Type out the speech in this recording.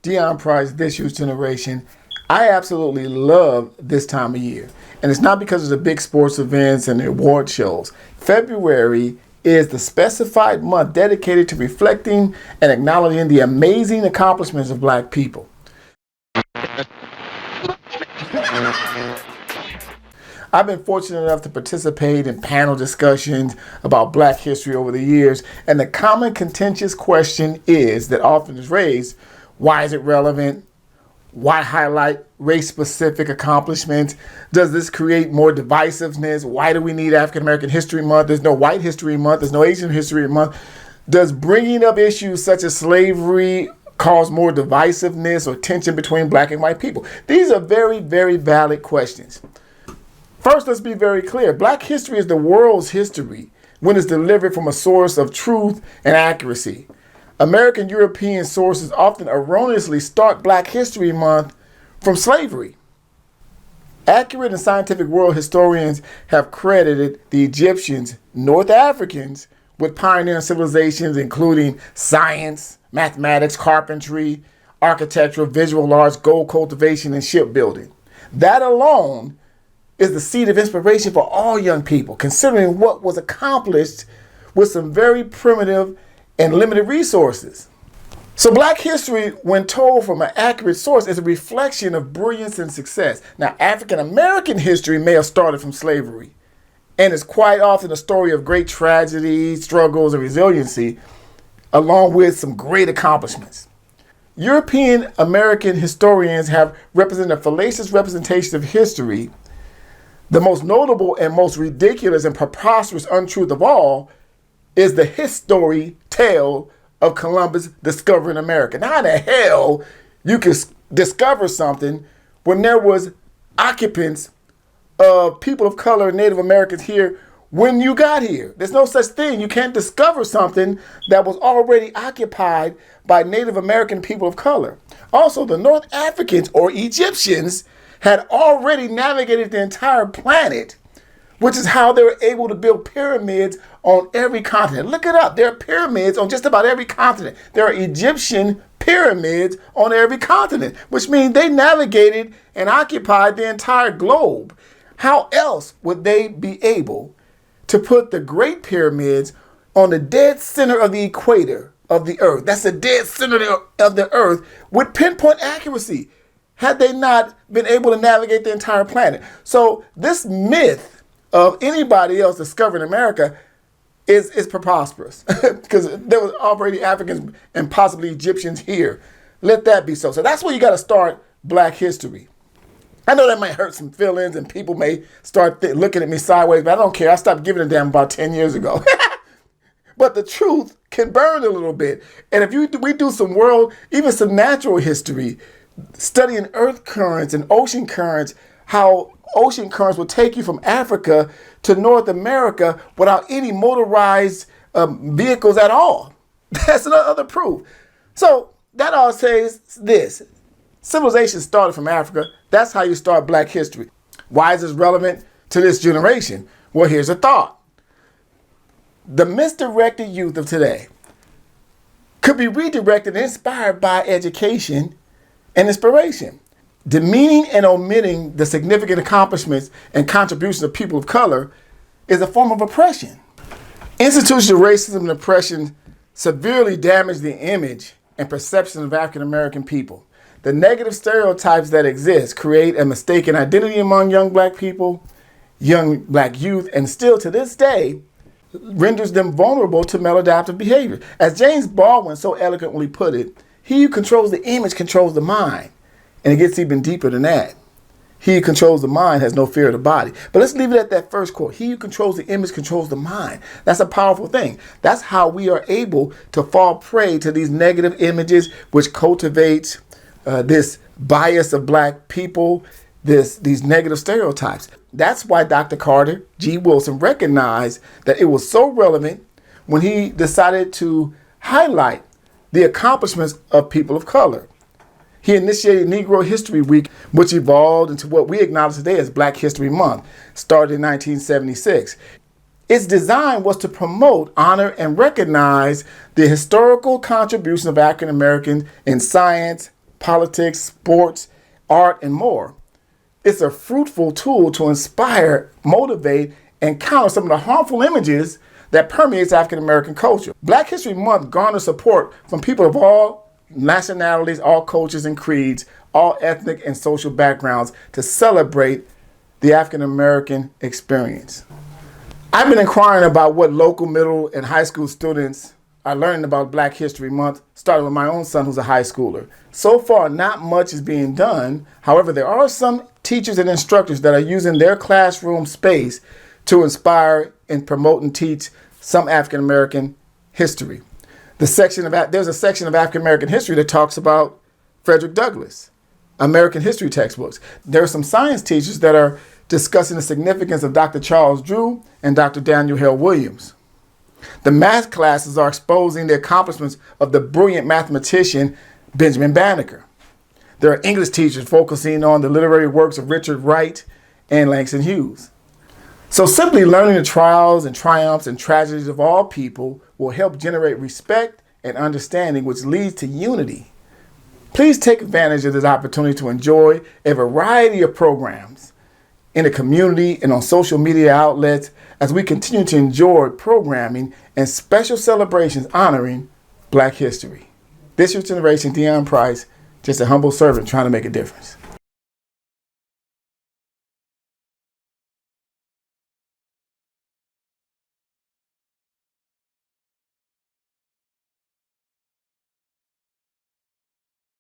Deon Price, This Youth Generation. I absolutely love this time of year. And it's not because of the big sports events and the award shows. February is the specified month dedicated to reflecting and acknowledging the amazing accomplishments of Black people. I've been fortunate enough to participate in panel discussions about Black history over the years, and the common contentious question that often is raised: why is it relevant? Why highlight race-specific accomplishments? Does this create more divisiveness? Why do we need African American History Month? There's no White History Month. There's no Asian History Month. Does bringing up issues such as slavery cause more divisiveness or tension between Black and white people? These are very, very valid questions. First, let's be very clear. Black history is the world's history when it's delivered from a source of truth and accuracy. American European sources often erroneously start Black History Month from slavery. Accurate and scientific world historians have credited the Egyptians, North Africans, with pioneering civilizations including science, mathematics, carpentry, architecture, visual arts, gold cultivation, and shipbuilding. That alone is the seed of inspiration for all young people, considering what was accomplished with some very primitive and limited resources. So Black history, when told from an accurate source, is a reflection of brilliance and success. Now, African American history may have started from slavery, and is quite often a story of great tragedy, struggles, and resiliency, along with some great accomplishments. European American historians have represented a fallacious representation of history. The most notable and most ridiculous and preposterous untruth of all is the history tale of Columbus discovering America. Now, how the hell you can discover something when there was occupants of people of color, Native Americans here when you got here? There's no such thing. You can't discover something that was already occupied by Native American people of color. Also, the North Africans or Egyptians had already navigated the entire planet, which is how they were able to build pyramids on every continent. Look it up. There are pyramids on just about every continent. There are Egyptian pyramids on every continent, which means they navigated and occupied the entire globe. How else would they be able to put the Great Pyramids on the dead center of the equator of the earth? That's the dead center of the earth with pinpoint accuracy, had they not been able to navigate the entire planet. So this myth of anybody else discovering America is preposterous because there was already Africans and possibly Egyptians here. Let that be so. So that's where you got to start Black history. I know that might hurt some feelings and people may start looking at me sideways, but I don't care. I stopped giving a damn about 10 years ago. But the truth can burn a little bit. And if we do some even some natural history, studying earth currents and ocean currents, how ocean currents will take you from Africa to North America without any motorized vehicles at all. That's another proof. So that all says this: civilization started from Africa. That's how you start Black history. Why is this relevant to this generation? Well, here's a thought. The misdirected youth of today could be redirected and inspired by education and inspiration. Demeaning and omitting the significant accomplishments and contributions of people of color is a form of oppression. Institutional racism and oppression severely damage the image and perception of African American people. The negative stereotypes that exist create a mistaken identity among young Black people, young Black youth, and still to this day renders them vulnerable to maladaptive behavior. As James Baldwin so eloquently put it, he who controls the image controls the mind. And it gets even deeper than that. He who controls the mind has no fear of the body. But let's leave it at that first quote. He who controls the image controls the mind. That's a powerful thing. That's how we are able to fall prey to these negative images, which cultivates this bias of Black people, these negative stereotypes. That's why Dr. Carter G. Wilson recognized that it was so relevant when he decided to highlight the accomplishments of people of color. He initiated Negro History Week, which evolved into what we acknowledge today as Black History Month, started in 1976. Its design was to promote, honor, and recognize the historical contribution of African Americans in science, politics, sports, art, and more. It's a fruitful tool to inspire, motivate, and counter some of the harmful images that permeates African American culture. Black History Month garners support from people of all nationalities, all cultures and creeds, all ethnic and social backgrounds to celebrate the African American experience. I've been inquiring about what local middle and high school students are learning about Black History Month, starting with my own son who's a high schooler. So far, not much is being done. However, there are some teachers and instructors that are using their classroom space to inspire and promote and teach some African American history. There's a section of African American history that talks about Frederick Douglass, American history textbooks. There are some science teachers that are discussing the significance of Dr. Charles Drew and Dr. Daniel Hale Williams. The math classes are exposing the accomplishments of the brilliant mathematician Benjamin Banneker. There are English teachers focusing on the literary works of Richard Wright and Langston Hughes. So simply learning the trials and triumphs and tragedies of all people will help generate respect and understanding, which leads to unity. Please take advantage of this opportunity to enjoy a variety of programs in the community and on social media outlets as we continue to enjoy programming and special celebrations honoring Black history. This year's generation, Deon Price, just a humble servant trying to make a difference.